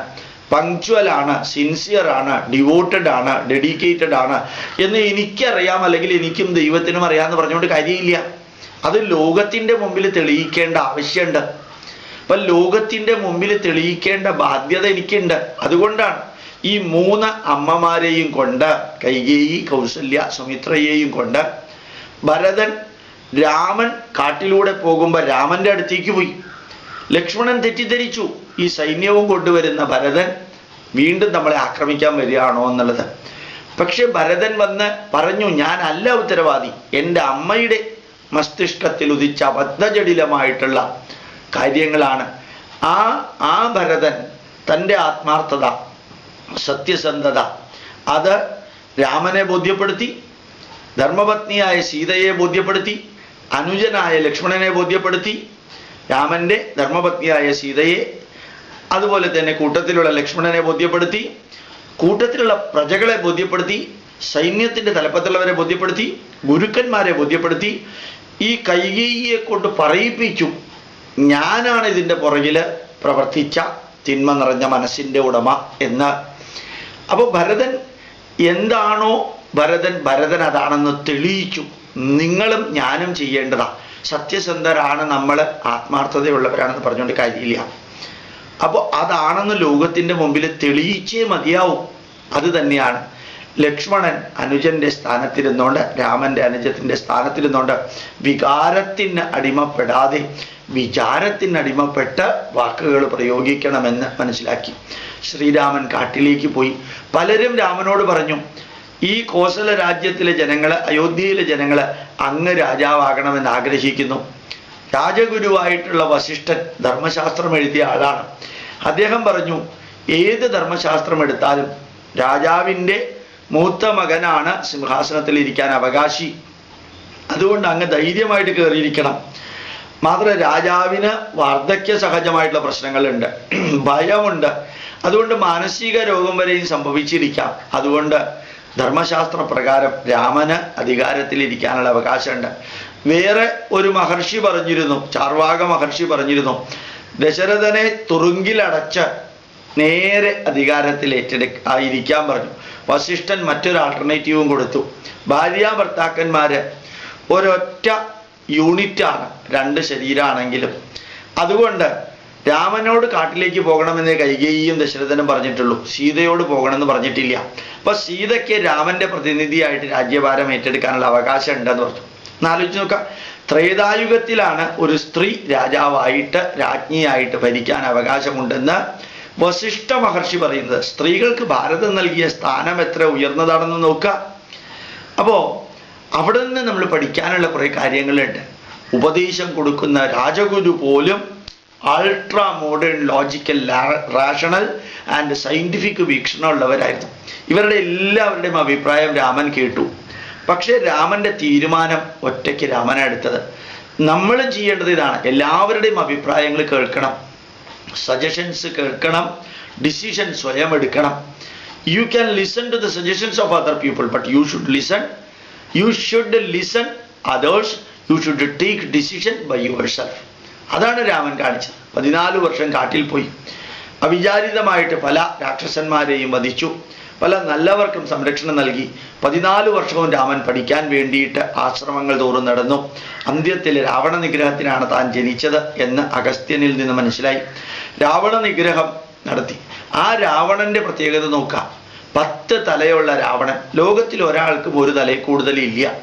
പങ്ക്ച്വലാണ്, സിൻസിയറാണ്, ഡിവോട്ടഡ് ആണ്, ഡെഡിക്കേറ്റഡ് ആണ് എന്ന് എനിക്കറിയാം, അല്ലെങ്കിൽ എനിക്കും ദൈവത്തിനും അറിയാമെന്ന് പറഞ്ഞുകൊണ്ട് കാര്യമില്ല. അത് ലോകത്തിൻ്റെ മുമ്പിൽ തെളിയിക്കേണ്ട ആവശ്യമുണ്ട്. അപ്പം ലോകത്തിൻ്റെ മുമ്പിൽ തെളിയിക്കേണ്ട ബാധ്യത എനിക്കുണ്ട്. അതുകൊണ്ടാണ് ഈ 3 അമ്മമാരെയും കൊണ്ട്, കൈകേയി, കൗസല്യ, സുമിത്രയെയും കൊണ്ട് ഭരതൻ രാമൻ കാട്ടിലൂടെ പോകുമ്പോൾ രാമന്റെ അടുത്തേക്ക് പോയി. ലക്ഷ്മണൻ തെറ്റിദ്ധരിച്ചു, ഈ സൈന്യവും കൊണ്ടുവരുന്ന ഭരതൻ വീണ്ടും നമ്മളെ ആക്രമിക്കാൻ വരികയാണോ എന്നുള്ളത്. പക്ഷെ ഭരതൻ വന്ന് പറഞ്ഞു, ഞാനല്ല ഉത്തരവാദി, എൻ്റെ അമ്മയുടെ മസ്തിഷ്കത്തിൽ ഉദിച്ച അബദ്ധജടിലമായിട്ടുള്ള കാര്യങ്ങളാണ്. ആ ഭരതൻ തൻ്റെ ആത്മാർത്ഥത, സത്യസന്ധത അത് രാമനെ ബോധ്യപ്പെടുത്തി, ധർമ്മപത്നിയായ സീതയെ ബോധ്യപ്പെടുത്തി, അനുജനായ ലക്ഷ്മണനെ ബോധ്യപ്പെടുത്തി, രാമൻ്റെ ധർമ്മപത്നിയായ സീതയെ അതുപോലെ തന്നെ കൂട്ടത്തിലുള്ള ലക്ഷ്മണനെ ബോധ്യപ്പെടുത്തി, കൂട്ടത്തിലുള്ള പ്രജകളെ ബോധ്യപ്പെടുത്തി, സൈന്യത്തിൻ്റെ തലപ്പത്തുള്ളവരെ ബോധ്യപ്പെടുത്തി, ഗുരുക്കന്മാരെ ബോധ്യപ്പെടുത്തി, ഈ കൈകേയിയെ കൊണ്ട് പറയിപ്പിച്ചു, ഞാനാണ് ഇതിൻ്റെ പുറകിൽ പ്രവർത്തിച്ച തിന്മ നിറഞ്ഞ മനസ്സിൻ്റെ ഉടമ എന്ന്. അപ്പോൾ ഭരതൻ എന്താണോ ഭരതൻ അതാണെന്ന് തെളിയിച്ചു. നിങ്ങളും ഞാനും ചെയ്യേണ്ടതാ, സത്യസന്ധരാണ് നമ്മൾ, ആത്മാർത്ഥതയുള്ളവരാണെന്ന് പറഞ്ഞുകൊണ്ട് കാര്യമില്ല. അപ്പോൾ അതാണെന്ന് ലോകത്തിൻ്റെ മുമ്പിൽ തെളിയിച്ചേ മതിയാവും. അത് തന്നെയാണ് ലക്ഷ്മണൻ അനുജന്റെ സ്ഥാനത്തിരുന്നുകൊണ്ട്, രാമന്റെ അനുജത്തിന്റെ സ്ഥാനത്തിരുന്നുകൊണ്ട് വികാരത്തിന് അടിമപ്പെടാതെ വിചാരത്തിന് അടിമപ്പെട്ട് വാക്കുകൾ പ്രയോഗിക്കണമെന്ന് മനസ്സിലാക്കി. ശ്രീരാമൻ കാട്ടിലേക്ക് പോയി. പലരും രാമനോട് പറഞ്ഞു, ഈ കോസല രാജ്യത്തിലെ ജനങ്ങൾ, അയോധ്യയിലെ ജനങ്ങൾ അങ്ങ് രാജാവാകണമെന്ന് ആഗ്രഹിക്കുന്നു. രാജഗുരുവായിട്ടുള്ള വസിഷ്ഠൻ ധർമ്മശാസ്ത്രം എഴുതിയ ആളാണ്. അദ്ദേഹം പറഞ്ഞു, ഏത് ധർമ്മശാസ്ത്രം എടുത്താലും രാജാവിൻ്റെ മൂത്ത മകനാണ് സിംഹാസനത്തിൽ ഇരിക്കാൻ അവകാശി. അതുകൊണ്ട് അങ്ങ് ധൈര്യമായിട്ട് കയറിയിരിക്കണം. മാത്രമല്ല രാജാവിന് വാർദ്ധക്യ സഹജമായിട്ടുള്ള പ്രശ്നങ്ങളുണ്ട്, ഭയമുണ്ട്, അതുകൊണ്ട് മാനസിക രോഗം വരെയും സംഭവിച്ചിരിക്കാം. അതുകൊണ്ട് ധർമ്മശാസ്ത്ര പ്രകാരം രാമന് അധികാരത്തിലിരിക്കാനുള്ള അവകാശമുണ്ട്. വേറെ ഒരു മഹർഷി പറഞ്ഞിരുന്നു, ചാർവാക മഹർഷി പറഞ്ഞിരുന്നു, ദശരഥനെ തുറുങ്കിലടച്ച് നേരെ അധികാരത്തിൽ ആയിരിക്കാൻ പറഞ്ഞു. വസിഷ്ഠൻ മറ്റൊരു ആൾട്ടർനേറ്റീവും കൊടുത്തു. ഭാര്യാഭർത്താക്കന്മാര് ഒരൊറ്റ യൂണിറ്റാണ്, രണ്ട് ശരീരമാണെങ്കിലും. അതുകൊണ്ട് രാമനോട് കാട്ടിലേക്ക് പോകണമെന്നേ കൈകേയിയും ദശരഥനും പറഞ്ഞിട്ടുള്ളൂ, സീതയോട് പോകണമെന്ന് പറഞ്ഞിട്ടില്ല. അപ്പൊ സീതയ്ക്ക് രാമന്റെ പ്രതിനിധിയായിട്ട് രാജ്യഭാരം ഏറ്റെടുക്കാനുള്ള അവകാശം ഉണ്ടെന്ന് പറഞ്ഞു. എന്നാലോചിച്ച് നോക്കാം, ത്രേതായുഗത്തിലാണ് ഒരു സ്ത്രീ രാജാവായിട്ട് രാജ്ഞിയായിട്ട് ഭരിക്കാൻ അവകാശമുണ്ടെന്ന് വസിഷ്ഠ മഹർഷി പറയുന്നത്. സ്ത്രീകൾക്ക് ഭാരതം നൽകിയ സ്ഥാനം എത്ര ഉയർന്നതാണെന്ന് നോക്കുക. അപ്പോ അവിടെ നിന്ന് നമ്മൾ പഠിക്കാനുള്ള കുറെ കാര്യങ്ങളുണ്ട്. ഉപദേശം കൊടുക്കുന്ന രാജഗുരു പോലും ultra modern, logical, rational and scientific വീക്ഷണമുള്ളവരായിരുന്നു. ഇവരുടെ എല്ലാവരുടെയും അഭിപ്രായം രാമൻ കേട്ടു. പക്ഷേ രാമന്റെ തീരുമാനം ഒറ്റയ്ക്ക് രാമനാണ് എടുത്തത്. നമ്മൾ ചെയ്യേണ്ടത് ഇതാണ്, എല്ലാവരുടെയും അഭിപ്രായങ്ങൾ കേൾക്കണം, സജഷൻസ് കേൾക്കണം, ഡിസിഷൻ സ്വയം എടുക്കണം. You can listen to the suggestions of other people, but you should listen others, you should take decision by yourself. അതാണ് രാമൻ കാണിച്ചത്. 14 വർഷം കാട്ടിൽ പോയി, അവിചാരിതമായിട്ട് പല രാക്ഷസന്മാരെയും വധിച്ചു, പല നല്ലവർക്കും സംരക്ഷണം നൽകി. 14 വർഷവും രാമൻ പഠിക്കാൻ വേണ്ടിയിട്ട് ആശ്രമങ്ങൾ തോറും നടന്നു. അന്ത്യത്തിൽ രാവണ നിഗ്രഹത്തിനാണ് താൻ ജനിച്ചത് എന്ന് അഗസ്ത്യനിൽ നിന്ന് മനസ്സിലായി. രാവണ നിഗ്രഹം നടത്തി. ആ രാവണന്റെ പ്രത്യേകത നോക്കാം. 10 തലയുള്ള രാവണൻ. ലോകത്തിൽ ഒരാൾക്കും ഒരു തലയിൽ കൂടുതലില്ല.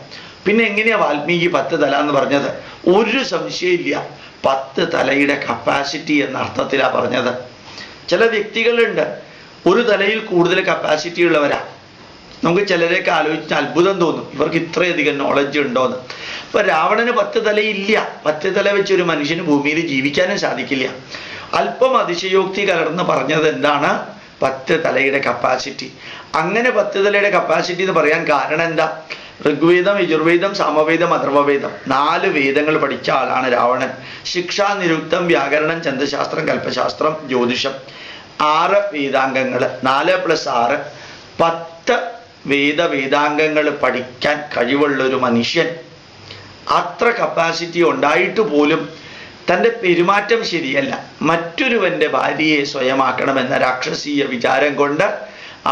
പിന്നെ എങ്ങനെയാ വാൽമീകി 10 തല എന്ന് പറഞ്ഞത്? ഒരു സംശയമില്ല, 10 തലയുടെ കപ്പാസിറ്റി എന്ന അർത്ഥത്തിലാണ് പറഞ്ഞത്. ചില വ്യക്തികളുണ്ട് ഒരു തലയിൽ കൂടുതൽ കപ്പാസിറ്റി ഉള്ളവരാ. നമുക്ക് ചിലരെയൊക്കെ ആലോചിച്ച് അത്ഭുതം തോന്നും, ഇവർക്ക് ഇത്രയധികം നോളജ് ഉണ്ടോന്ന്. ഇപ്പൊ രാവണന് 10 തലയില്ല. 10 തല വെച്ച് ഒരു മനുഷ്യന് ഭൂമിയിൽ ജീവിക്കാനും സാധിക്കില്ല. അല്പം അതിശയോക്തി കലർന്ന് പറഞ്ഞത് എന്താണ്? 10 തലയുടെ കപ്പാസിറ്റി. അങ്ങനെ 10 തലയുടെ കപ്പാസിറ്റി എന്ന് പറയാൻ കാരണം എന്താ? ഋഗ്വേദം, യജുർവേദം, സാമവേദം, അഥർവവേദം 4 വേദങ്ങൾ പഠിച്ച ആളാണ് രാവണൻ. ശിക്ഷ, നിരുക്തം, വ്യാകരണം, ചന്ദ്രശാസ്ത്രം, കൽപ്പശാസ്ത്രം, ജ്യോതിഷം 6 വേദാംഗങ്ങൾ. 4+6 10 വേദാംഗങ്ങൾ പഠിക്കാൻ കഴിവുള്ള ഒരു മനുഷ്യൻ. അത്ര കപ്പാസിറ്റി ഉണ്ടായിട്ട് പോലും തൻ്റെ പെരുമാറ്റം ശരിയല്ല, മറ്റൊരുവന്റെ ഭാര്യയെ സ്വയമാക്കണമെന്ന രാക്ഷസീയ വിചാരം കൊണ്ട്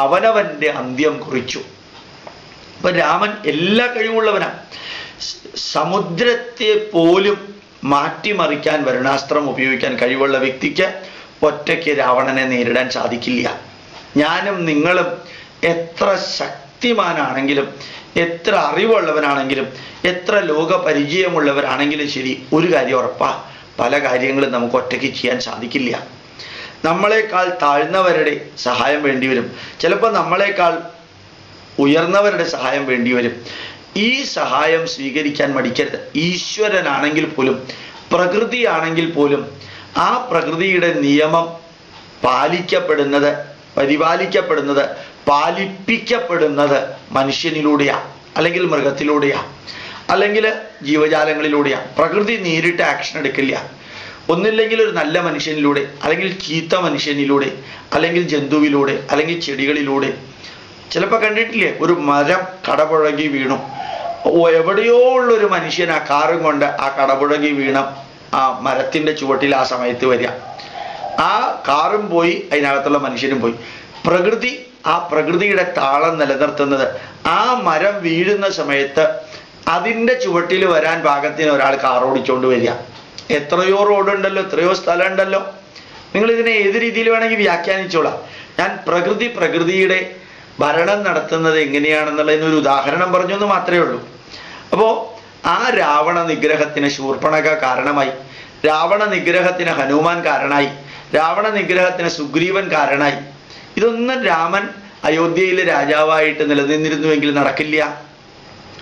അവനവന്റെ അന്ത്യം കുറിച്ചു. അപ്പൊ രാമൻ എല്ലാ കഴിവുള്ളവനാണ്. സമുദ്രത്തെ പോലും മാറ്റിമറിക്കാൻ വരുണാസ്ത്രം ഉപയോഗിക്കാൻ കഴിവുള്ള വ്യക്തിക്ക് ഒറ്റയ്ക്ക് രാവണനെ നേരിടാൻ സാധിക്കില്ല. ഞാനും നിങ്ങളും എത്ര ശക്തിമാനാണെങ്കിലും എത്ര അറിവുള്ളവനാണെങ്കിലും എത്ര ലോക പരിചയമുള്ളവരാണെങ്കിലും ശരി, ഒരു കാര്യം ഉറപ്പാ, പല കാര്യങ്ങളും നമുക്ക് ഒറ്റയ്ക്ക് ചെയ്യാൻ സാധിക്കില്ല. നമ്മളെക്കാൾ താഴ്ന്നവരുടെ സഹായം വേണ്ടിവരും, ചിലപ്പോൾ നമ്മളെക്കാൾ ഉയർന്നവരുടെ സഹായം വേണ്ടിവരും. ഈ സഹായം സ്വീകരിക്കാൻ മടിക്കരുത്. ഈശ്വരനാണെങ്കിൽ പോലും പ്രകൃതിയാണെങ്കിൽ പോലും ആ പ്രകൃതിയുടെ നിയമം പാലിക്കപ്പെടുന്നത്, പരിപാലിക്കപ്പെടുന്നത്, പാലിപ്പിക്കപ്പെടുന്നത് മനുഷ്യനിലൂടെയാണ്, അല്ലെങ്കിൽ മൃഗത്തിലൂടെയാണ്, അല്ലെങ്കിൽ ജീവജാലങ്ങളിലൂടെയാണ്. പ്രകൃതി നേരിട്ട് ആക്ഷൻ എടുക്കില്ല. ഒന്നില്ലെങ്കിൽ ഒരു നല്ല മനുഷ്യനിലൂടെ, അല്ലെങ്കിൽ ചീത്ത മനുഷ്യനിലൂടെ, അല്ലെങ്കിൽ ജന്തുവിലൂടെ, അല്ലെങ്കിൽ ചെടികളിലൂടെ. ചിലപ്പോൾ കണ്ടിട്ടില്ലേ, ഒരു മരം കടപുഴകി വീണു, എവിടെയോ ഉള്ളൊരു മനുഷ്യൻ ആ കാറും കൊണ്ട് ആ കടപുഴകി വീണ ആ മരത്തിൻ്റെ ചുവട്ടിൽ ആ സമയത്ത് വരിക. ആ കാറും പോയി, അതിനകത്തുള്ള മനുഷ്യനും പോയി. പ്രകൃതി, ആ പ്രകൃതിയുടെ താളം നിലനിർത്തുന്നത് ആ മരം വീഴുന്ന സമയത്ത് അതിൻ്റെ ചുവട്ടിൽ വരാൻ പാകത്തിന് ഒരാൾ കാർ ഓടിച്ചുകൊണ്ട് വരിക. എത്രയോ റോഡുണ്ടല്ലോ, എത്രയോ സ്ഥലം ഉണ്ടല്ലോ. നിങ്ങൾ ഇതിനെ ഏത് രീതിയിൽ വേണമെങ്കിൽ വ്യാഖ്യാനിച്ചോളാം. ഞാൻ പ്രകൃതിയുടെ ഭരണം നടത്തുന്നത് എങ്ങനെയാണെന്നുള്ളതിനൊരു ഉദാഹരണം പറഞ്ഞെന്ന് മാത്രമേ ഉള്ളൂ. അപ്പോൾ ആ രാവണ നിഗ്രഹത്തിന് ശൂർപ്പണഖ കാരണമായി, രാവണ നിഗ്രഹത്തിന് ഹനുമാൻ കാരണമായി, രാവണ നിഗ്രഹത്തിന് സുഗ്രീവൻ കാരണമായി. ഇതൊന്നും രാമൻ അയോധ്യയിലെ രാജാവായിട്ട് നിലനിന്നിരുന്നുവെങ്കിൽ നടക്കില്ല.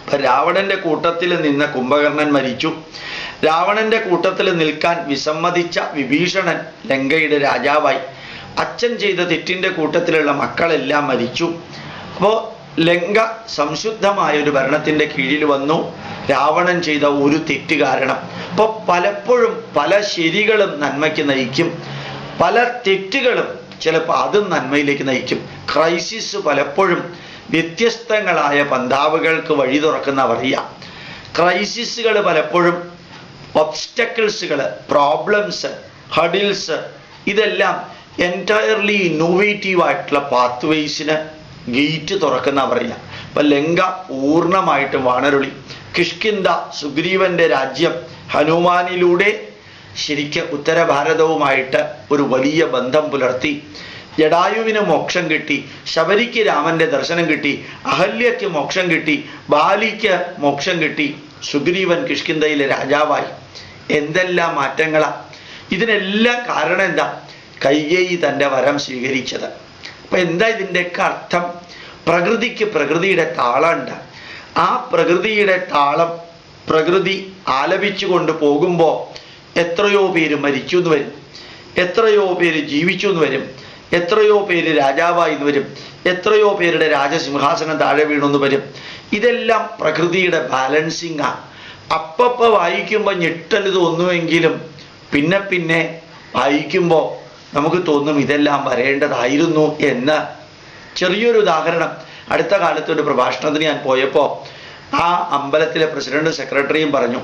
അപ്പൊ രാവണന്റെ കൂട്ടത്തിൽ നിന്ന കുംഭകർണൻ മരിച്ചു. രാവണന്റെ കൂട്ടത്തിൽ നിൽക്കാൻ വിസമ്മതിച്ച വിഭീഷണൻ ലങ്കയുടെ രാജാവായി. അച്ഛൻ ചെയ്ത തെറ്റിന്റെ കൂട്ടത്തിലുള്ള മക്കളെല്ലാം മരിച്ചു. അപ്പോൾ ലങ്ക സംശുദ്ധമായ ഒരു ഭരണത്തിന്റെ കീഴിൽ വന്നു, രാവണൻ ചെയ്ത ഒരു തെറ്റ് കാരണം. അപ്പോൾ പലപ്പോഴും പല ശരികളും നന്മയ്ക്ക് നയിക്കും, പല തെറ്റുകളും ചിലപ്പോൾ അതും നന്മയിലേക്ക് നയിക്കും. ക്രൈസിസ് പലപ്പോഴും വ്യത്യസ്തങ്ങളായ പന്താവുകൾക്ക് വഴി തുറക്കുന്ന അറിയാം. ക്രൈസിസുകൾ പലപ്പോഴും ഒബ്സ്റ്റക്കിൾസുകൾ, പ്രോബ്ലംസ്, ഹഡിൽസ്, ഇതെല്ലാം എൻറ്റയർലി ഇന്നോവേറ്റീവ് ആയിട്ടുള്ള പാത്വേസിന് ഗേറ്റ് തുറക്കുന്ന പറയാം. അപ്പൊ ലങ്ക പൂർണ്ണമായിട്ടും വാണരുളി. കിഷ്കിന്ധ, സുഗ്രീവന്റെ രാജ്യം ഹനുമാനിലൂടെ ശരിക്കും ഉത്തരഭാരതവുമായിട്ട് ഒരു വലിയ ബന്ധം പുലർത്തി. ജടായുവിന് മോക്ഷം കിട്ടി, ശബരിക്ക് രാമന്റെ ദർശനം കിട്ടി, അഹല്യയ്ക്ക് മോക്ഷം കിട്ടി, ബാലിക്ക് മോക്ഷം കിട്ടി, സുഗ്രീവൻ കിഷ്കിന്ധയിലെ രാജാവായി. എന്തെല്ലാം മാറ്റങ്ങളാ! ഇതിനെല്ലാം കാരണം എന്താ? കൈകേയി തൻ്റെ വരം സ്വീകരിച്ചത്. അപ്പൊ എന്താ ഇതിൻ്റെയൊക്കെ അർത്ഥം? പ്രകൃതിക്ക് പ്രകൃതിയുടെ താളമുണ്ട്. ആ പ്രകൃതിയുടെ താളം പ്രകൃതി ആലപിച്ചു കൊണ്ട് പോകുമ്പോൾ എത്രയോ പേര് മരിച്ചു എന്ന് വരും, എത്രയോ പേര് ജീവിച്ചു എന്ന് വരും, എത്രയോ പേര് രാജാവായി എന്ന് വരും, എത്രയോ പേരുടെ രാജസിംഹാസനം താഴെ വീണെന്ന് വരും. ഇതെല്ലാം പ്രകൃതിയുടെ ബാലൻസിങ് ആണ്. അപ്പപ്പോൾ വായിക്കുമ്പോൾ ഞെട്ടൽ തോന്നുമെങ്കിലും പിന്നെ പിന്നെ വായിക്കുമ്പോൾ നമുക്ക് തോന്നും ഇതെല്ലാം വരേണ്ടതായിരുന്നു എന്ന്. ചെറിയൊരു ഉദാഹരണം, അടുത്ത കാലത്ത് ഒരു പ്രഭാഷണത്തിന് ഞാൻ പോയപ്പോൾ ആ അമ്പലത്തിലെ പ്രസിഡന്റും സെക്രട്ടറിയും പറഞ്ഞു,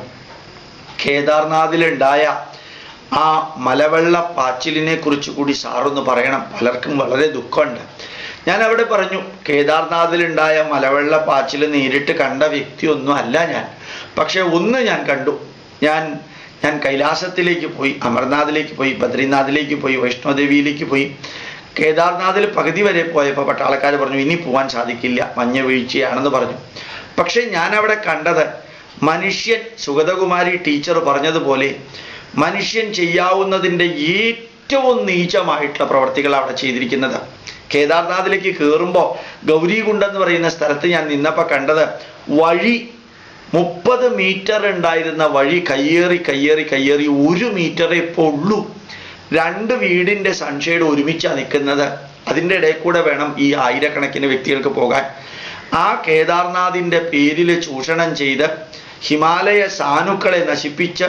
കേദാർനാഥിലുണ്ടായ ആ മലവെള്ള പാച്ചിലിനെ കുറിച്ച് കൂടി സാറൊന്ന് പറയണം, പലർക്കും വളരെ ദുഃഖമുണ്ട്. ഞാൻ അവിടെ പറഞ്ഞു, കേദാർനാഥിലുണ്ടായ മലവെള്ള പാച്ചിൽ നേരിട്ട് കണ്ട വ്യക്തിയൊന്നും അല്ല ഞാൻ. പക്ഷെ ഒന്ന് ഞാൻ കണ്ടു. ഞാൻ കൈലാസത്തിലേക്ക് പോയി, അമർനാഥിലേക്ക് പോയി, ബദ്രീനാഥിലേക്ക് പോയി, വൈഷ്ണോദേവിയിലേക്ക് പോയി. കേദാർനാഥിൽ പകുതി വരെ പോയപ്പോൾ പട്ടാളക്കാർ പറഞ്ഞു ഇനി പോകാൻ സാധിക്കില്ല, മഞ്ഞ വീഴ്ചയാണെന്ന് പറഞ്ഞു. പക്ഷെ ഞാൻ അവിടെ കണ്ടത് മനുഷ്യൻ, സുഗതകുമാരി ടീച്ചർ പറഞ്ഞതുപോലെ മനുഷ്യൻ ചെയ്യാവുന്നതിൻ്റെ ഏറ്റവും നീചമായിട്ടുള്ള പ്രവർത്തികൾ അവിടെ ചെയ്തിരിക്കുന്നത്. കേദാർനാഥിലേക്ക് കയറുമ്പോൾ ഗൗരികുണ്ട് എന്ന് പറയുന്ന സ്ഥലത്ത് ഞാൻ നിന്നപ്പോൾ കണ്ടത് വഴി 30 മീറ്റർ ഉണ്ടായിരുന്ന വഴി കയ്യേറി 1 മീറ്ററേ ഇപ്പോൾ ഉള്ളൂ. 2 വീടിൻ്റെ സൺഷെയ്ഡ് ഒരുമിച്ചാണ് നിൽക്കുന്നത്. അതിൻ്റെ ഇടയിൽ കൂടെ വേണം ഈ ആയിരക്കണക്കിന് വ്യക്തികൾക്ക് പോകാൻ. ആ കേദാർനാഥിൻ്റെ പേരിൽ ചൂഷണം ചെയ്ത് ഹിമാലയ സാനുക്കളെ നശിപ്പിച്ച്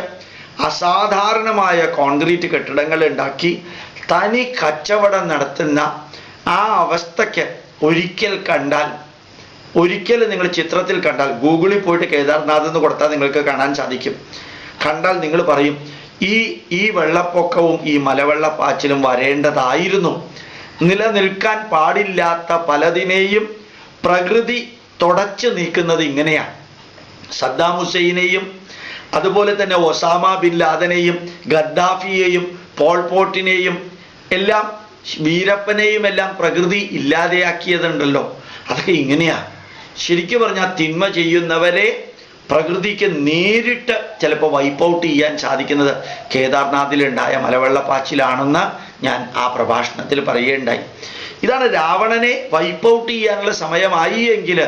അസാധാരണമായ കോൺക്രീറ്റ് കെട്ടിടങ്ങൾ ഉണ്ടാക്കി തനി കച്ചവടം നടത്തുന്ന ആ അവസ്ഥയ്ക്ക് ഒരിക്കൽ നിങ്ങൾ ചിത്രത്തിൽ കണ്ടാൽ, ഗൂഗിളിൽ പോയിട്ട് കേദാർനാഥ് എന്ന് കൊടുത്താൽ നിങ്ങൾക്ക് കാണാൻ സാധിക്കും. കണ്ടാൽ നിങ്ങൾ പറയും ഈ വെള്ളപ്പൊക്കവും ഈ മലവെള്ളപ്പാച്ചിലും വരേണ്ടതായിരുന്നു. നിലനിൽക്കാൻ പാടില്ലാത്ത പലതിനെയും പ്രകൃതി തുടച്ചു നീക്കുന്നത് ഇങ്ങനെയാണ്. സദ്ദാം ഹുസൈനെയും അതുപോലെ തന്നെ ഒസാമ ബിൻ ലാദനെയും ഗദ്ദാഫിയെയും പോൾപോട്ടിനെയും എല്ലാം, വീരപ്പനെയും എല്ലാം പ്രകൃതി ഇല്ലാതെയാക്കിയതുണ്ടല്ലോ. അതൊക്കെ ഇങ്ങനെയാ. ശരിക്കു പറഞ്ഞാൽ തിന്മ ചെയ്യുന്നവരെ പ്രകൃതിക്ക് നേരിട്ട് ചിലപ്പോൾ വൈപ്പ് ഔട്ട് ചെയ്യാൻ സാധിക്കുന്നത് കേദാർനാഥിലുണ്ടായ മലവെള്ളപ്പാച്ചിലാണെന്ന് ഞാൻ ആ പ്രഭാഷണത്തിൽ പറയുകയുണ്ടായി. ഇതാണ് രാവണനെ വൈപ്പ് ഔട്ട് ചെയ്യാനുള്ള സമയമായി എങ്കിൽ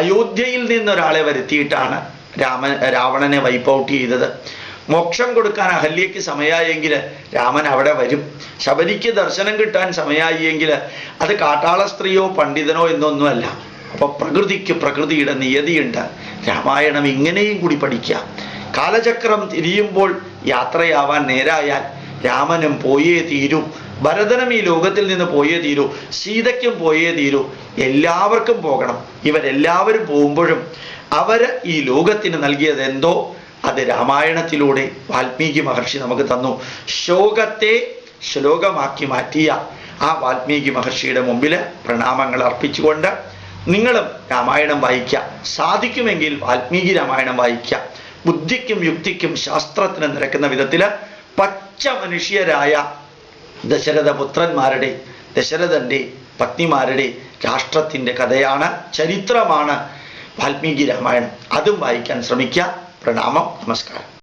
അയോധ്യയിൽ നിന്നൊരാളെ വരുത്തിയിട്ടാണ് രാവണനെ വൈപ്പ് ഔട്ട് ചെയ്തത്. മോക്ഷം കൊടുക്കാൻ അഹല്യയ്ക്ക് സമയമായെങ്കിൽ രാമൻ അവിടെ വരും. ശബരിക്ക് ദർശനം കിട്ടാൻ സമയമായി എങ്കിൽ അത് കാട്ടാള സ്ത്രീയോ പണ്ഡിതനോ എന്നൊന്നുമല്ല. അപ്പൊ പ്രകൃതിക്ക് പ്രകൃതിയുടെ നിയതിയുണ്ട്. രാമായണം ഇങ്ങനെയും കൂടി പഠിക്കാം. കാലചക്രം തിരിയുമ്പോൾ യാത്രയാവാൻ നേരായാൽ രാമനും പോയേ തീരൂ, ഭരതനും ഈ ലോകത്തിൽ നിന്ന് പോയേ തീരൂ, സീതയ്ക്കും പോയേ തീരൂ, എല്ലാവർക്കും പോകണം. ഇവരെല്ലാവരും പോകുമ്പോഴും അവര് ഈ ലോകത്തിന് നൽകിയത് എന്തോ അത് രാമായണത്തിലൂടെ വാൽമീകി മഹർഷി നമുക്ക് തന്നു. ശോകത്തെ ശ്ലോകമാക്കി മാറ്റിയ ആ വാൽമീകി മഹർഷിയുടെ മുമ്പിൽ പ്രണാമങ്ങൾ അർപ്പിച്ചുകൊണ്ട് നിങ്ങളും രാമായണം വായിക്കുക. സാധിക്കുമെങ്കിൽ വാൽമീകി രാമായണം വായിക്കുക. ബുദ്ധിക്കും യുക്തിക്കും ശാസ്ത്രത്തിനും നിരക്കുന്ന വിധത്തിൽ പച്ച മനുഷ്യരായ ദശരഥപുത്രന്മാരുടെ, ദശരഥന്റെ പത്നിമാരുടെ രാഷ്ട്രത്തിൻ്റെ കഥയാണ്, ചരിത്രമാണ് വാൽമീകി രാമായണം. അതും വായിക്കാൻ ശ്രമിക്കുക. പ്രണാമം, നമസ്കാരം.